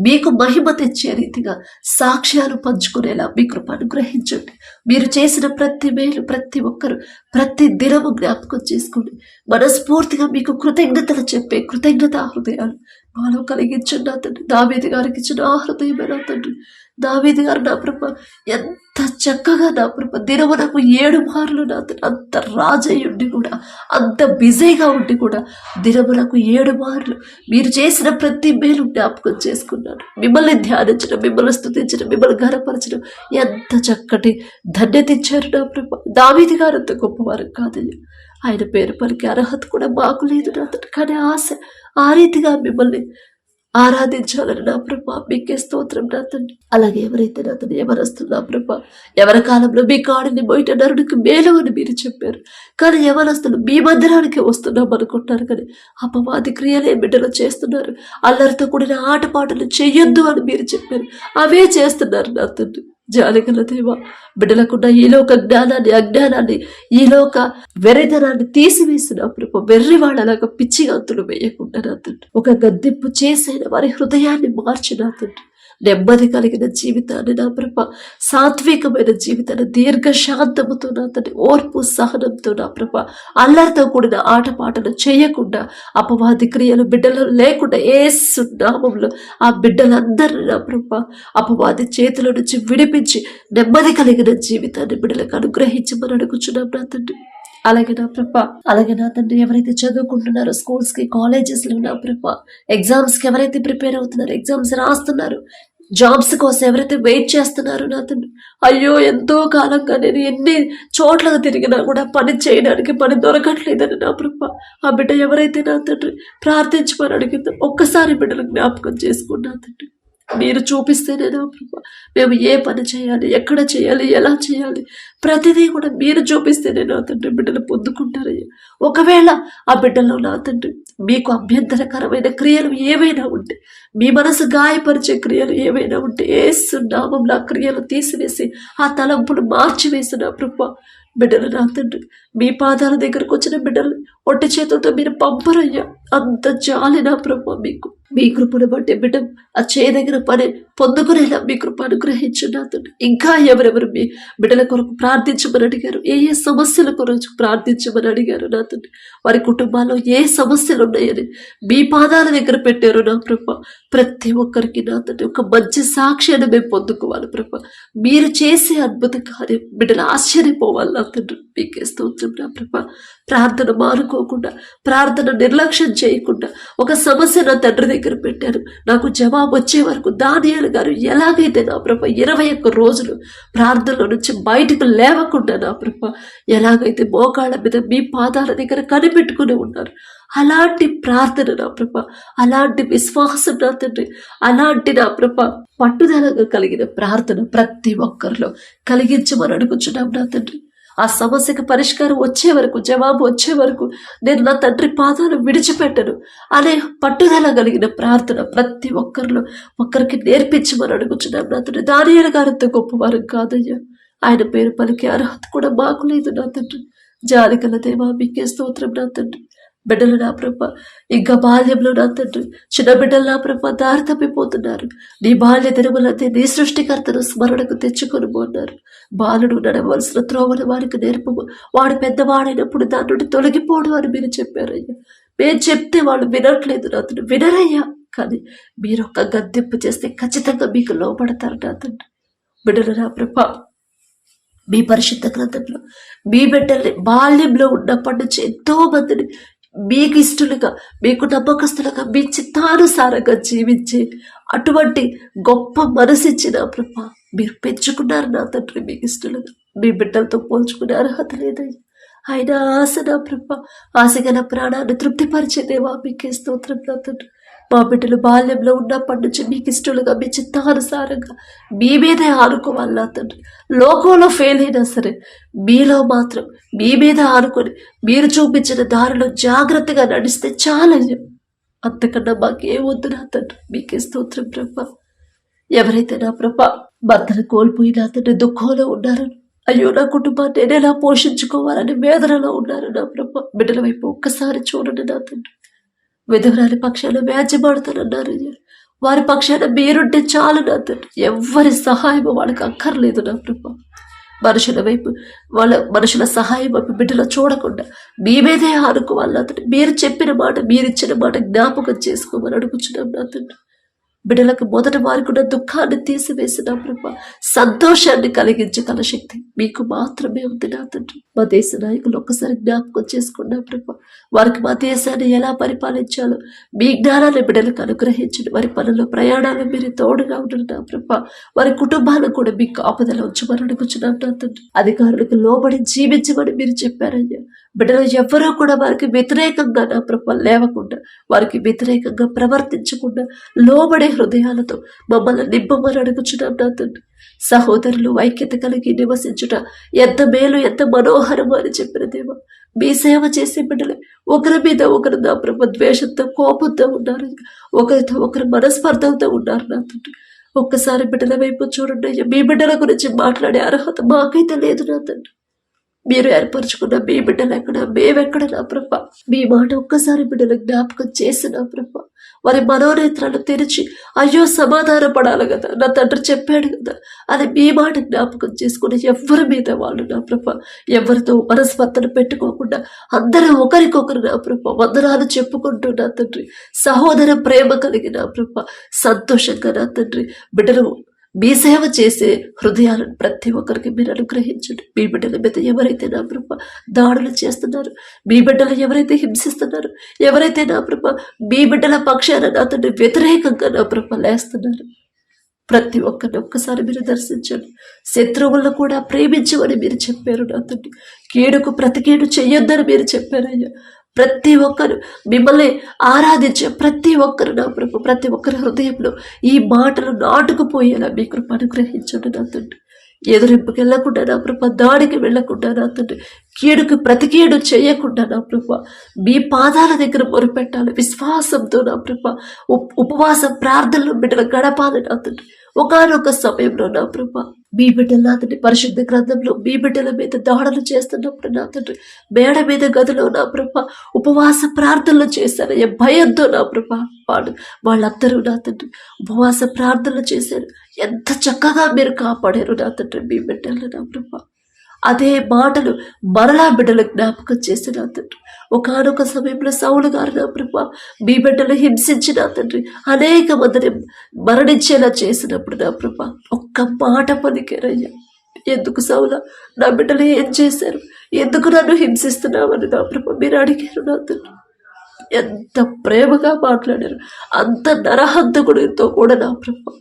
మీకు మహిమ తెచ్చే రీతిగా సాక్ష్యాలు పంచుకునేలా మీ కృప అనుగ్రహించండి. మీరు చేసిన ప్రతి మేలు ప్రతి ఒక్కరు ప్రతి దినము జ్ఞాపకం చేసుకుని మనస్ఫూర్తిగా మీకు కృతజ్ఞతలు చెప్పే కృతజ్ఞతా హృదయాలు మాలో కలిగించండి నా తండ్రి. దావీదు గారికి ఇచ్చిన ఆ హృదయమే నా తండ్రి. దావీదు గారు నా ప్రభ ఎంత చక్కగా నా ప్రభ దినమునకు 7 మార్లు నా తండ్రి, అంత రాజయ్యుండి కూడా, అంత బిజీగా ఉండి కూడా దినమునకు 7 మార్లు మీరు చేసిన ప్రతి మేలు జ్ఞాపకం చేసుకున్నాను. మిమ్మల్ని ధ్యానించడం, మిమ్మల్ని స్తుతించడం, మిమ్మల్ని ఘనపరచడం ఎంత చక్కటి ధన్యత ఇచ్చారు నా ప్రభ. దావీదు గారు అంత గొప్పవారు కాదయ్యా. ఆయన పేరు పలికి అర్హత కూడా మాకు లేదు నా తండ్రి. కానీ ఆశ ఆ రీతిగా మిమ్మల్ని ఆరాధించాలని నా ప్రభా మీకే స్తోత్రం నా తండ్రి. అలాగే ఎవరైతే నా తండ్రి ఎవరస్తున్నా ప్రభా, ఎవరి కాలంలో మీ కాడిని బయట నరుడికి మేలు అని మీరు చెప్పారు, కానీ ఎవరస్తులు మీ మందిరానికి వస్తున్నాం అనుకుంటున్నారు, కానీ అపవాది క్రియలే బిడ్డలు చేస్తున్నారు. అల్లరితో కూడిన ఆటపాటలు చెయ్యొద్దు అని మీరు చెప్పారు, అవే చేస్తున్నారు నా తండ్రి. జాలిగల దేవా, బిడ్డలకున్న ఈలోక జ్ఞానాన్ని, అజ్ఞానాన్ని, ఈలోక వెర్రితనాన్ని తీసివేసిన ప్రభు, వెర్రి వాళ్ళలాగా పిచ్చి గంతులు వేయకుండా నా తండ్రి, ఒక గద్దెంపు చేసిన వారి హృదయాన్ని మార్చిన తండ్రి, నెమ్మది కలిగిన జీవితాన్ని నా ప్రభ, సాత్వికమైన జీవితాన్ని, దీర్ఘశాంతముతో నా తండ్రి, ఓర్పు సహనంతో నా ప్రభ, అల్లరితో కూడిన ఆటపాటలు చేయకుండా, అపవాది క్రియలు బిడ్డలు లేకుండా యేసు నామములో ఆ బిడ్డలందరినీ నా ప్రభ అపవాది చేతుల నుంచి విడిపించి నెమ్మది కలిగిన జీవితాన్ని బిడ్డలకు అనుగ్రహించమని అడుగుచున్నాం నా తండ్రి. అలాగే నా తండ్రి ఎవరైతే చదువుకుంటున్నారో స్కూల్స్ కి, కాలేజెస్ లో నా ప్రభ, ఎగ్జామ్స్ కి ఎవరైతే ప్రిపేర్ అవుతున్నారు, ఎగ్జామ్స్ రాస్తున్నారు, జాబ్స్ కోసం ఎవరైతే వెయిట్ చేస్తున్నారు నా తండ్రి, అయ్యో ఎంతో కాలంగా నేను ఎన్ని చోట్లకు తిరిగినా కూడా పని చేయడానికి పని దొరకట్లేదని నా ప్రభ, ఆ బిడ్డ ఎవరైతే నా తండ్రి ప్రార్థించమని అడిగిందో ఒక్కసారి బిడ్డలు జ్ఞాపకం చేసుకున్నా తండ్రి. మీరు చూపిస్తేనే నా ప్రభ మేము ఏ పని చేయాలి, ఎక్కడ చేయాలి, ఎలా చేయాలి, ప్రతిదీ కూడా మీరు చూపిస్తేనే నా తండ్రి బిడ్డలు పొందుకుంటారయ్యా. ఒకవేళ ఆ బిడ్డలో నా తండ్రి మీకు అభ్యంతరకరమైన క్రియలు ఏవైనా ఉంటే, మీ మనసు గాయపరిచే క్రియలు ఏవైనా ఉంటే, యేసు నామములో ఆ క్రియలు తీసివేసి ఆ తలంపులు మార్చివేసి నా ప్రభ బిడ్డలు నా తండ్రి, మీ పాదాల దగ్గరకు వచ్చిన బిడ్డలు ఒట్టి చేతులతో మీరు పంపరయ్యా. అంత జాలి నా ప్రభ మీకు. మీ కృపను బట్టి బిడ్డ ఆ చేయదగిన పని పొందుకునేలా మీ కృప అనుగ్రహించు నా తండ్రి. ఇంకా ఎవరెవరు మీ బిడ్డల కొరకు ప్రార్థించమని అడిగారు, ఏ ఏ సమస్యల కొరకు ప్రార్థించమని అడిగారు నా తండ్రి, వారి కుటుంబాల్లో ఏ సమస్యలు ఉన్నాయని మీ పాదాల దగ్గర పెట్టారు నా ప్రభ, ప్రతి ఒక్కరికి నా తండ్రి ఒక మంచి సాక్ష్యాన్ని మేము పొందుకోవాలి ప్రభ. మీరు చేసే అద్భుత కార్యం బిడ్డలు ఆశ్చర్యపోవాలి నా తండ్రి. మీకే స్తోత్రం నా ప్రభ. ప్రార్థన మానుకోకుండా, ప్రార్థన నిర్లక్ష్యం చేయకుండా, ఒక సమస్య నా తండ్రి దగ్గర పెట్టారు, నాకు జవాబు వచ్చే వరకు దానియేలు గారు ఎలాగైతే నా ప్రభ 21 రోజులు ప్రార్థనలో నుంచి బయటకు లేవకుండా నా ప్రభ ఎలాగైతే మోకాళ్ళ మీద మీ పాదాల దగ్గర కనిపెట్టుకుని ఉన్నారు, అలాంటి ప్రార్థన నా ప్రభ, అలాంటి విశ్వాసం నా తండ్రి, అలాంటి నా ప్రభ పట్టుదలగా కలిగిన ప్రార్థన ప్రతి ఒక్కరిలో కలిగించమని అడుగుచున్నాం నా తండ్రి. ఆ సమస్యకు పరిష్కారం వచ్చే వరకు, జవాబు వచ్చే వరకు నేను నా తండ్రి పాదాలు విడిచిపెట్టను అనే పట్టుదల కలిగిన ప్రార్థన ప్రతి ఒక్కరిలో ఒక్కరికి నేర్పించమని అడుగుచున్నాం నా తండ్రి. దానియేలు గారంత గొప్పవారు కాదయ్యా, ఆయన పేరు పలికే అర్హత కూడా మాకు లేదు నా తండ్రి. జాలిగల దేవా మీకే స్తోత్రం నా తండ్రి. బిడ్డలు నా ప్రభ ఇంకా బాల్యంలో నా తండ్రి, చిన్న బిడ్డలు నా ప్రభ దారి తప్పిపోతున్నారు, నీ బాల్య దినములంతే నీ సృష్టికర్తను స్మరణకు తెచ్చుకొని పోన్నారు. బాలుడు నడవలసిన త్రోవను వారికి నేర్పము, వాడు పెద్దవాడైనప్పుడు దాని నుండి తొలగిపోడు అని మీరు చెప్పారయ్యా. మేము చెప్తే వాళ్ళు వినట్లేదు నా తండ్రి, వినరయ్యా, కానీ మీరు ఒక గద్దెంపు చేస్తే ఖచ్చితంగా మీకు లోపడతారు నా తండ్రి. బిడ్డలు నా ప్రభ మీ పరిశుద్ధ గ్రంథంలో మీ బిడ్డల్ని బాల్యంలో ఉన్నప్పటి నుంచి ఎంతో మందిని మీకు ఇష్టలుగా, మీకు నమ్మకస్తులుగా, మీ చిత్తానుసారంగా జీవించే అటువంటి గొప్ప మనసిచ్చిన ప్రభా మీరు పెంచుకున్నారు నా తండ్రి మీకు ఇష్టలుగా. మీ బిడ్డలతో పోల్చుకునే అర్హత లేదయ్యా. ఆయన ఆశ నా ప్రభ, ఆశగా నా ప్రాణాన్ని తృప్తిపరిచే దేవా మీకే స్తోత్రం నా తండ్రి. మా బిడ్డలు బాల్యంలో ఉన్నప్పటి నుంచి మీకు ఇష్టలుగా మీ చిత్తానుసారంగా మీ మీదే ఆనుకోవాలి నా తండ్రి. లోకంలో ఫెయిల్ అయినా సరే మీలో మాత్రం మీ మీద ఆనుకొని మీరు చూపించిన దారిలో జాగ్రత్తగా నడిస్తే చాలయ్యా. అంతకన్నా మాకేమొద్దు నా తండ్రి. మీకే స్తోత్రం ప్రభ. ఎవరైతే నా ప్రభ భర్తను కోల్పోయి నా తండ్రి దుఃఖంలో ఉన్నారో, అయ్యో నా కుటుంబాన్ని నేను ఎలా పోషించుకోవాలని వేదనలో ఉన్నారు నా ప్రభ, బిడ్డల వైపు ఒక్కసారి చూడండి నా తండ్రి. విధవరాలి పక్షాన వ్యాజ్యమాడుతానన్నారు, వారి పక్షాన మీరుంటే చాలు నా తండ్రి. ఎవరి సహాయం వాళ్ళకి అక్కర్లేదు నా ప్రభ. మనుషుల వైపు మనుషుల సహాయం వైపు బిడ్డలు చూడకుండా మీ మీదే ఆనుకోవాలి నా తండ్రి. మీరు చెప్పిన మాట, మీరిచ్చిన మాట జ్ఞాపకం చేసుకోమని అడుగుచున్నాం నా తండ్రి. బిడ్డలకు మొదట వారికి దుఃఖాన్ని తీసివేసిన ప్రభా, సంతోషాన్ని కలిగించగల శక్తి మీకు మాత్రమే ఉంది నా తండ్రి. మా దేశ నాయకులు ఒక్కసారి జ్ఞాపకం చేసుకున్నా ప్రభా, వారికి మా దేశాన్ని ఎలా పరిపాలించాలో మీ జ్ఞానాన్ని బిడ్డలకు అనుగ్రహించండి. వారి పనుల్లో ప్రయాణాలు మీరు తోడుగా ఉండరు నా ప్రభా. వారి కుటుంబాలను కూడా మీ కాపుదల ఉంచమని అడుగుచున్నాం నా తండ్రి. అధికారులకు లోబడి జీవించమని మీరు చెప్పారయ్యా. బిడ్డలు ఎవరూ కూడా వారికి వ్యతిరేకంగా నా ప్రభ లేవకుండా, వారికి వ్యతిరేకంగా ప్రవర్తించకుండా లోబడే హృదయాలతో మమ్మల్ని నింపమని అడుగుచున్నాం నా తండ్రి. సహోదరులు ఐక్యత కలిగి నివసించుట ఎంత మేలు, ఎంత మనోహరము అని చెప్పిన దేవా, మీ సేవ చేసే బిడ్డలు ఒకరి మీద ఒకరు నా ప్రభ ద్వేషంతో, కోపంతో ఉన్నారు, ఒకరితో ఒకరు మనస్పర్ధంతో ఉన్నారు నా తండ్రి. ఒక్కసారి బిడ్డల వైపు చూడండి. మీ బిడ్డల గురించి మాట్లాడే అర్హత మాకైతే లేదు నా తండ్రి. మీరు ఏర్పరచుకున్న మీ బిడ్డలు ఎక్కడ, మేమెక్కడ నా ప్రభ. మీ మాట ఒక్కసారి బిడ్డలు జ్ఞాపకం చేసిన ప్రభ, వారి మనోనేత్రాలు తెరిచి అయ్యో సమాధాన పడాలి కదా, నా తండ్రి చెప్పాడు కదా అని మీ మాట జ్ఞాపకం చేసుకుని ఎవరి మీద వాళ్ళు నా ప్రభ, ఎవరితో మనస్పర్ధను పెట్టుకోకుండా అందరూ ఒకరికొకరు నా ప్రభ వందనాలు చెప్పుకుంటూ నా తండ్రి సహోదర ప్రేమ కలిగి నా ప్రభ సంతోషంగా నా తండ్రి బిడ్డలు మీ సేవ చేసే హృదయాలను ప్రతి ఒక్కరికి మీరు అనుగ్రహించండి. మీ బిడ్డల మీద ఎవరైతే నా ప్రభ దాడులు చేస్తున్నారు, మీ బిడ్డలు ఎవరైతే హింసిస్తున్నారు, ఎవరైతే నా ప్రభ మీ బిడ్డల పక్షాన నా తండ్రి వ్యతిరేకంగా నా ప్రభ లేస్తున్నారు, ప్రతి ఒక్కరిని ఒక్కసారి మీరు దర్శించండి. శత్రువులను కూడా ప్రేమించమని మీరు చెప్పారు నా తండ్రి. కీడుకు ప్రతి కీడు చెయ్యొద్దని మీరు చెప్పారయ్యా. ప్రతి ఒక్కరు మిమ్మల్ని ఆరాధించే ప్రతి ఒక్కరు నా ప్రభు, ప్రతి ఒక్కరి హృదయంలో ఈ మాటలు నాటుకుపోయేలా మీ కృప అనుగ్రహించండి నా తండ్రి. ఎదురింపుకి వెళ్ళకుండా నా ప్రభ, దాడికి వెళ్ళకుండా నా తండ్రి, కీడుకు ప్రతి కీడు చేయకుండా నా ప్రభ మీ పాదాల దగ్గర మొరుపెట్టాలి విశ్వాసంతో నా ప్రభ. ఉపవాస ప్రార్థనలు బిడ్డలు గడపాలి నా తండ్రి. ఒకనొక సమయంలో నా ప్రభ మీ బిడ్డలు నా తండ్రి పరిశుద్ధ గ్రంథంలో మీ బిడ్డల మీద దాడులు చేస్తున్నప్పుడు నా తండ్రి మేడ మీద గదిలో నా ప్రభ ఉపవాస ప్రార్థనలు చేశారు. భయంతో నా ప్రభ వాళ్ళందరూ నా తండ్రి ఉపవాస ప్రార్థనలు చేశారు. ఎంత చక్కగా మీరు కాపాడారు నా తండ్రి మీ బిడ్డలు నా ప్రభ. అదే మాటలు మరలా బిడ్డలు జ్ఞాపకం చేసిన తండ్రి. ఒకనొక సమయంలో సౌలు గారు నా ప్రభ మీ బిడ్డలు హింసించిన తండ్రి అనేక మందిని మరణించేలా చేసినప్పుడు నా ప్రభ ఒక్క మాట పలికారయ్యా. ఎందుకు సౌల నా బిడ్డలు ఏం చేశారు, ఎందుకు నన్ను హింసిస్తున్నామని నా ప్రభ మీరు అడిగారు నా తండ్రి. ఎంత ప్రేమగా మాట్లాడారు. అంత నరహంతకుడితో కూడా నా ప్రభ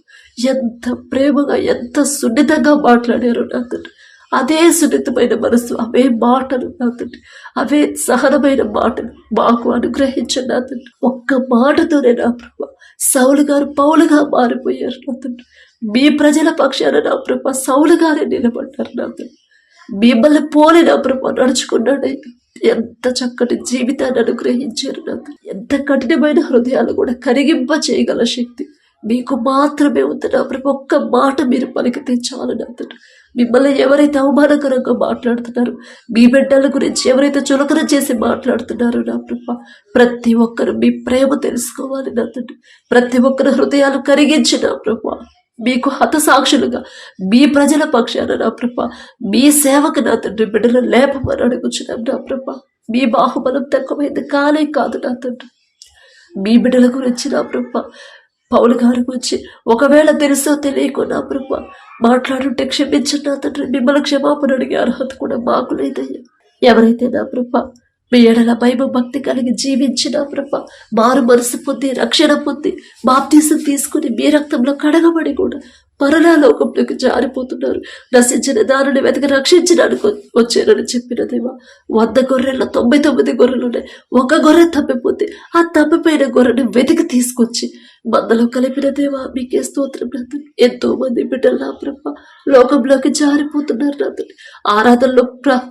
ఎంత ప్రేమగా, ఎంత సున్నితంగా మాట్లాడారు నా తండ్రి. అదే సున్నితమైన మనసు, అవే మాటలు నా తండ్రి, అవే సహనమైన మాటలు మాకు అనుగ్రహించండి నా తండ్రి. ఒక్క మాటతోనే నా ప్రభ సౌలు గారు పౌలుగా మారిపోయారు నా తండ్రి. మీ ప్రజల పక్షాన నా ప్రభ సౌలు గారే నిలబడ్డారు నా తండ్రి. మిమ్మల్ని పోలి నా ప్రభ నడుచుకున్నాడు. ఎంత చక్కటి జీవితాన్ని అనుగ్రహించారు నా తండ్రి. ఎంత కఠినమైన హృదయాలు కూడా కరిగింప చేయగల శక్తి మీకు మాత్రమే ఉంది నా ప్రభ. ఒక్క మాట మీరు పలికితే చాలు నా తండ్రి. మిమ్మల్ని ఎవరైతే అవమానకరంగా మాట్లాడుతున్నారు, మీ బిడ్డల గురించి ఎవరైతే చులకన చేసి మాట్లాడుతున్నారో నా ప్రభ ప్రతి ఒక్కరు మీ ప్రేమ తెలుసుకోవాలి నా తండ్రి. ప్రతి ఒక్కరు హృదయాలు కరిగించి నా ప్రభ మీకు హతసాక్షులుగా మీ ప్రజల పక్షాన నా ప్రభ మీ సేవకు నా తండ్రి బిడ్డలు లేపమని అడుగుచున్నాం నా ప్రభ. మీ బాహుబలం తక్కువైంది కానే కాదు నా తండ్రి. మీ బిడ్డల గురించి నా ప్రభ పౌలు గారి గురించి ఒకవేళ తెలుసో తెలియకో నా ప్రభ మాట్లాడుంటే క్షమించండి నా తండ్రి. మిమ్మల్ని క్షమాపణ అడిగే అర్హత కూడా మాకు లేదయ్యా. ఎవరైతే నా ప్రభ మీ ఎడల భయము భక్తి కలిగి జీవించిన ప్రభా, మారు మనసు పొంది రక్షణ పొంది బాప్తీసం తీసుకుని మీ రక్తంలో కడగబడి కూడా పరలోకంలోకి జారిపోతున్నారు. నశించిన దానిని వెతికి రక్షించడానికి వచ్చారని చెప్పిన దేవా, 100 గొర్రెల్లో 99 గొర్రెలున్నాయి. ఒక గొర్రె తప్పిపోతే ఆ తప్పిపోయిన గొర్రెని వెతికి తీసుకొచ్చి మందలో కలిపిన దేవా, మీకే స్తోత్రం నాథుని. ఎంతో మంది బిడ్డలు నా ప్రభా లోకంలోకి జారిపోతున్నారు నాథుని. ఆరాధనలో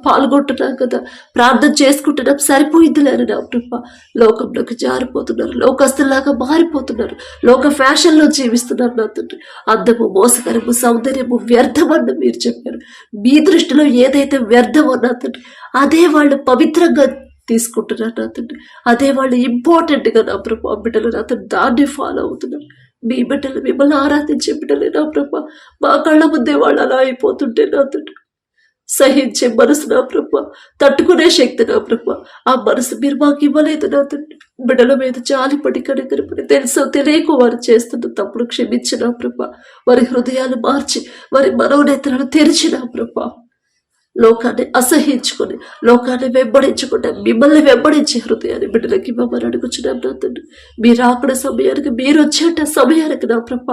పాల్గొంటున్నాం కదా, ప్రార్థన చేసుకుంటున్నాం, సరిపోయిందిలేరు నా ప్రభా. లోకంలోకి జారిపోతున్నారు, లోకస్తులాగా మారిపోతున్నారు, లోక ఫ్యాషన్లో జీవిస్తున్నారు నాథుని. అందము, మోసకరము, సౌందర్యము వ్యర్థమని మీరు చెప్పారు. మీ దృష్టిలో ఏదైతే వ్యర్థమో నాథుని, అదే వాళ్ళు పవిత్రంగా తీసుకుంటున్నారు నాథుని. అదే వాళ్ళు ఇంపార్టెంట్గా నా ప్రభా బిడ్డలు నాథుని దాన్ని ఫాలో అవుతున్నారు. మీ బిడ్డలు మిమ్మల్ని ఆరాధించే బిడ్డలే నా ప్రభా. మా కళ్ళ ముందే వాళ్ళు అలా అయిపోతుంటే నాథుని, సహించే మనసు నా ప్రభా, తట్టుకునే శక్తి నా ప్రభా, ఆ మనసు మీరు మాకు ఇవ్వలేదు నాథుని. బిడ్డల మీద జాలిపడి కనికరపడి తెలుసో తెలియక వారు చేస్తున్న తప్పుడు క్షమించిన ప్రభా. వారి హృదయాలు మార్చి వారి మనోనేత్రాలు తెరిచిన ప్రభా. లోకాన్ని అసహించుకొని లోకాన్ని వెంబడించకుండా మిమ్మల్ని వెంబడించే హృదయాన్ని బిడ్డలకి ఇవ్వమని అడుగుచున్నాం నా తండ్రి. మీరు ఆకడ సమయానికి, మీరు వచ్చేట సమయానికి నా ప్రభ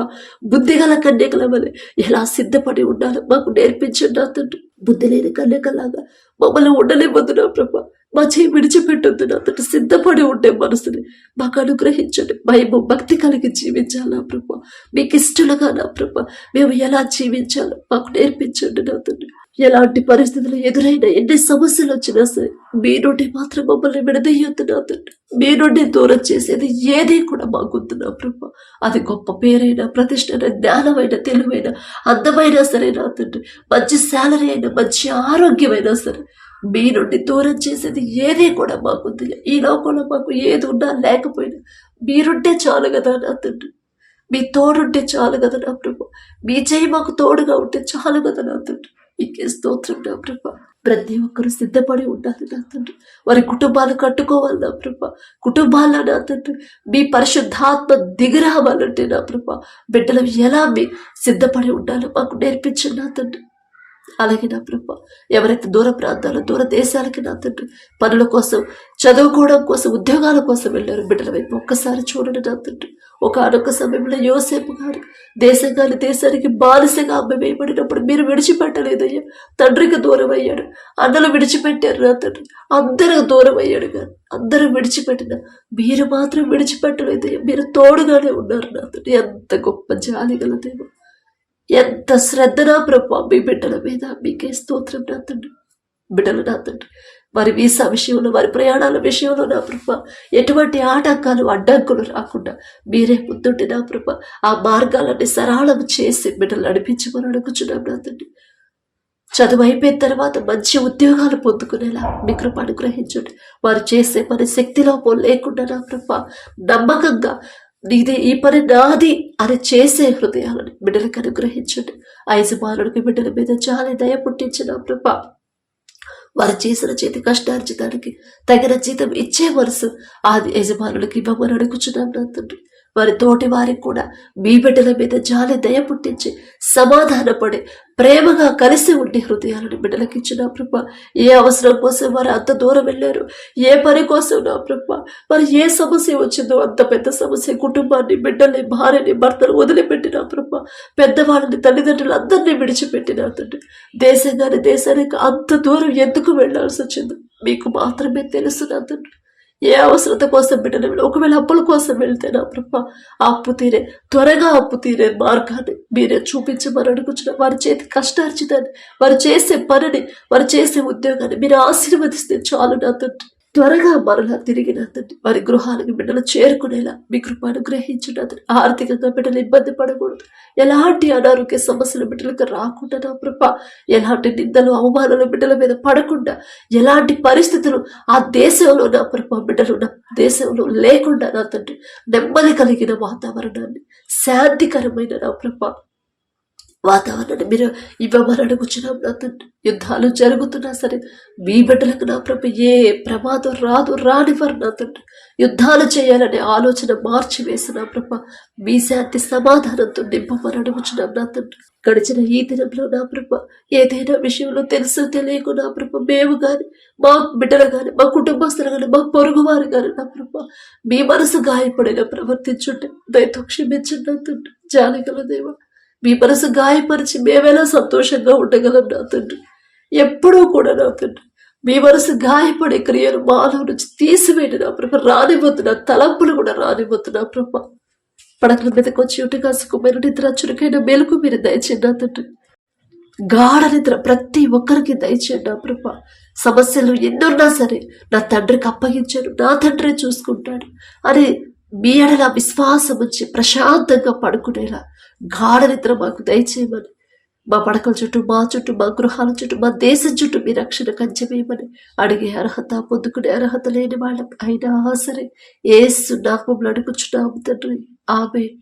బుద్ధిగల కన్యకల వలె ఎలా సిద్ధపడి ఉండాలో మాకు నేర్పించండి నా తండ్రి. బుద్ధి లేని కన్యకలాగా మమ్మల్ని ఉండలేవద్దు నా ప్రభ. మా చేయి విడిచిపెట్టొద్దు నా తండ్రి. సిద్ధపడి ఉండే మనసుని మాకు అనుగ్రహించండి. భయము భక్తి కలిగి జీవించాలి నా ప్రభ. మీకు ఇష్టలుగా నా ప్రభ మేము ఎలా జీవించాలో మాకు నేర్పించండి నా తండ్రి. ఎలాంటి పరిస్థితులు ఎదురైనా, ఎన్ని సమస్యలు వచ్చినా సరే మీ నుండి మాత్రం మమ్మల్ని విడదీయొద్దు నా తండ్రి. మీ నుండి దూరం చేసేది ఏది కూడా మాకొద్దు నా ప్రభా. అది గొప్ప పేరైనా, ప్రతిష్టైన, జ్ఞానమైన, తెలివైన, అందమైనా సరే నా తండ్రి, మంచి శాలరీ అయినా, మంచి ఆరోగ్యమైనా సరే మీ నుండి దూరం చేసేది ఏది కూడా మాకొద్దు. ఈ లోకంలో మాకు ఏది ఉన్నా లేకపోయినా మీరుంటే చాలు కదా నా తండ్రి. మీ తోడుంటే చాలు కదా నా ప్రభా. మీ చేయి మాకు తోడుగా ఉంటే చాలు కదా నా తండ్రి. మీకే స్తోత్రం నా ప్రభా. ప్రతి ఒక్కరు సిద్ధపడి ఉండాలి నా తండ్రి. వారి కుటుంబాలు కట్టుకోవాలి నా ప్రభా. కుటుంబాల్లో నా తండ్రి మీ పరిశుద్ధాత్మ దిగిరావాలంటే నా ప్రభా బిడ్డలు ఎలా మీ సిద్ధపడి ఉండాలో మాకు నేర్పించండి నా తండ్రి. అలాగే నా ప్రభా ఎవరైతే దూర ప్రాంతాలు, దూర దేశాలకి నా తండ్రి పనుల కోసం, చదువుకోవడం కోసం, ఉద్యోగాల కోసం వెళ్ళారు బిడ్డల వైపు ఒక్కసారి చూడండి నా తండ్రి. ఒకనొక సమయంలో యోసేపు గారు దేశంగాని దేశానికి బానిసగా అమ్మ వేయబడినప్పుడు మీరు విడిచిపెట్టలేదయ్యా. తండ్రికి దూరం అయ్యాడు, అన్నలు విడిచిపెట్టారు నా తండ్రి, అందరూ దూరం అయ్యాడు కానీ అందరూ విడిచిపెట్టిన మీరు మాత్రం విడిచిపెట్టలేదయ్యా. మీరు తోడుగానే ఉన్నారు నా తండ్రి. ఎంత గొప్ప జాలి గలదేమో, ఎంత శ్రద్ధ నా ప్రభా మీ బిడ్డల మీద. మీకే స్తోత్రం నా తండ్రి. బిడ్డలు నా తండ్రి వారి వీసా విషయంలో, వారి ప్రయాణాల విషయంలో నా ప్రభా ఎటువంటి ఆటంకాలు, అడ్డంకులు రాకుండా మీరే ముందుండి నా ప్రభా ఆ మార్గాలన్నీ సరళం చేసి బిడ్డలు నడిపించమని అడుగుచున్నాం నా తండ్రి. చదువు అయిపోయిన తర్వాత మంచి ఉద్యోగాలు పొందుకునేలా మీ కృప అనుగ్రహించండి. వారు చేసే పని శక్తిలోపం లేకుండా నా ప్రభా నమ్మకంగా నీదే, ఈ పని నాది అని చేసే హృదయాలను బిడ్డలకు అనుగ్రహించండి. ఆ యజమానుడికి బిడ్డల మీద చాలా దయ పుట్టించిన ప్రభా వారు చేసిన చేతి కష్టార్జితానికి తగిన జీతం ఇచ్చే మనసు ఆ యజమానులకి ఇవ్వమని అడుగుచున్నాం నా తండ్రి. వారి తోటి వారికి కూడా మీ బిడ్డల మీద జాలి దయ పుట్టించి సమాధానపడి ప్రేమగా కలిసి ఉండే హృదయాలను బిడ్డలకి ఇచ్చిన ప్రభా. ఏ అవసరం కోసం వారు అంత దూరం వెళ్ళారు, ఏ పని కోసం నా ప్రభా మరి ఏ సమస్య వచ్చిందో అంత పెద్ద సమస్య, కుటుంబాన్ని, బిడ్డల్ని, భార్యని, భర్తను వదిలిపెట్టిన ప్రభా, పెద్దవాళ్ళని, తల్లిదండ్రులు అందరినీ విడిచిపెట్టిన తండ్రి. దేశంగాని దేశానికి అంత దూరం ఎందుకు వెళ్లాల్సి వచ్చిందో మీకు మాత్రమే తెలుసు నా తండ్రి. ఏ అవసరత కోసం బిడ్డలు, ఒకవేళ అప్పుల కోసం వెళ్తే నా ప్రభా అప్పు తీరే, త్వరగా అప్పు తీరే మార్గాన్ని మీరే చూపించమని అడుగుచున్న. వారి చేతి కష్టార్జితాన్ని, వారు చేసే పనిని, వారు చేసే ఉద్యోగాన్ని మీరు ఆశీర్వదిస్తే చాలు నా తండ్రి. త్వరగా మరలా తిరిగి నా తండ్రి వారి గృహానికి బిడ్డలు చేరుకునేలా మీ కృప అనుగ్రహించు నా తండ్రి. ఆర్థికంగా బిడ్డలు ఇబ్బంది పడకూడదు, ఎలాంటి అనారోగ్య సమస్యలు బిడ్డలకు రాకుండా నా ప్రభా, ఎలాంటి నిందలు, అవమానాలు బిడ్డల మీద పడకుండా, ఎలాంటి పరిస్థితులు ఆ దేశంలో నా ప్రభా బిడ్డలు నా దేశంలో లేకుండా నా తండ్రి నెమ్మది కలిగిన వాతావరణాన్ని, శాంతికరమైన నా ప్రభా వాతావరణాన్ని మీరు ఇవ్వమని అడుగుచున్నాం నా తండ్రి. యుద్ధాలు జరుగుతున్నా సరే మీ బిడ్డలకు నా ప్రభు ఏ ప్రమాదం రానివ్వరు నా తండ్రి. యుద్ధాలు చేయాలనే ఆలోచన మార్చివేసిన ప్రభ మీ శాంతి సమాధానంతో నింపమని అడుగుచున్నాం నా తండ్రి. గడిచిన ఈ దినంలో నా ప్రభ ఏదైనా విషయంలో తెలుసు తెలియకు నా ప్రభ మేము గాని మా బిడ్డలు గాని మా కుటుంబస్తులు గాని మా పొరుగు వారు గాని నా ప్రభ మీ మనసు గాయపడిన ప్రవర్తించుంటే దయతో క్షమించండి నా తండ్రి. జాలిగల దేవ, మీ మనసు గాయపరిచి మేమెలా సంతోషంగా ఉండగలం నా తండ్రి. ఎప్పుడూ కూడా నా తండ్రి మీ మనసు గాయపడే క్రియలు మాలో నుంచి తీసివేయండి నా ప్రభ. రానివద్దు, నా తలంపులు కూడా రానివద్దు నా ప్రభ. పడకల మీదకి వచ్చి ఉట్టుగా సుఖమైన నిద్ర చురుకైన మేలుకు మీరు దయచేయండి నా తండ్రి. గాఢ నిద్ర ప్రతి ఒక్కరికి దయచేయండి నా ప్రభ. సమస్యలు ఎన్నున్నా సరే నా తండ్రికి అప్పగించాను, నా తండ్రి చూసుకుంటాడు అని మీ ఎడల విశ్వాసం వచ్చి ప్రశాంతంగా పడుకునేలా గాఢ నిద్ర మాకు దయచేయమని, మా పడకల చుట్టూ మా చుట్టూ మా గృహాల చుట్టూ మా దేశం చుట్టూ మీ రక్షణ కంచెవేయమని అడిగే అర్హత పొందుకునే అర్హత లేని వాళ్ళం అయినా సరే యేసు నామములో అడుగుచున్నాము తండ్రి. ఆమేన్.